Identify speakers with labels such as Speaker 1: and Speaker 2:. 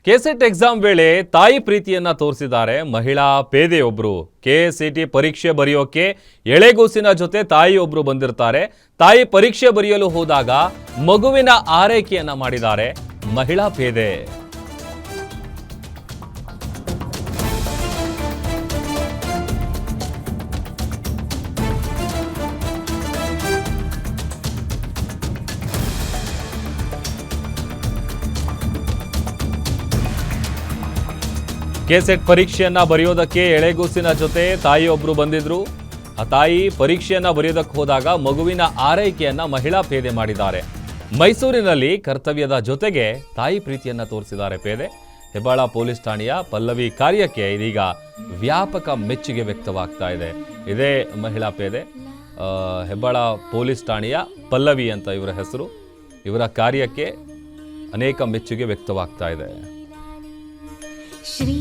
Speaker 1: KSET exam ವೇಳೆ ತಾಯಿ ಪ್ರೀತಿಯನ್ನ ತೋರಿಸಿದ್ದಾರೆ ಮಹಿಳಾ ಪೇದೆಯೊಬ್ರು. ಕೆಎಸ್ಸಿಟಿ ಪರೀಕ್ಷೆ ಬರೆಯೋಕೆ ಎಳೆಗೂಸಿನ ಜೊತೆ ತಾಯಿಯೊಬ್ರು ಬಂದಿರ್ತಾರೆ. ತಾಯಿ ಪರೀಕ್ಷೆ ಬರೆಯಲು ಹೋದಾಗ ಮಗುವಿನ ಆರೈಕೆಯನ್ನ ಮಾಡಿದ್ದಾರೆ ಮಹಿಳಾ ಪೇದೆ. ಕೆಸೆಟ್ ಪರೀಕ್ಷೆಯನ್ನ ಬರೆಯೋದಕ್ಕೆ ಎಳೆಗೂಸಿನ ಜೊತೆ ತಾಯಿಯೊಬ್ರು ಬಂದಿದ್ರು. ಆ ತಾಯಿ ಪರೀಕ್ಷೆಯನ್ನ ಬರೆಯೋದಕ್ಕೆ ಹೋದಾಗ ಮಗುವಿನ ಆರೈಕೆಯನ್ನ ಮಹಿಳಾ ಪೇದೆ ಮಾಡಿದ್ದಾರೆ. ಮೈಸೂರಿನಲ್ಲಿ ಕರ್ತವ್ಯದ ಜೊತೆಗೆ ತಾಯಿ ಪ್ರೀತಿಯನ್ನ ತೋರಿಸಿದ್ದಾರೆ ಪೇದೆ. ಹೆಬ್ಬಾಳ ಪೊಲೀಸ್ ಠಾಣೆಯ ಪಲ್ಲವಿ ಕಾರ್ಯಕ್ಕೆ ಇದೀಗ ವ್ಯಾಪಕ ಮೆಚ್ಚುಗೆ ವ್ಯಕ್ತವಾಗ್ತಾ ಇದೆ. ಇದೇ ಮಹಿಳಾ ಪೇದೆ, ಹೆಬ್ಬಾಳ ಪೊಲೀಸ್ ಠಾಣೆಯ ಪಲ್ಲವಿ ಅಂತ ಇವರ ಹೆಸರು. ಇವರ ಕಾರ್ಯಕ್ಕೆ ಅನೇಕ ಮೆಚ್ಚುಗೆ ವ್ಯಕ್ತವಾಗ್ತಾ ಇದೆ.
Speaker 2: ಶ್ರೀ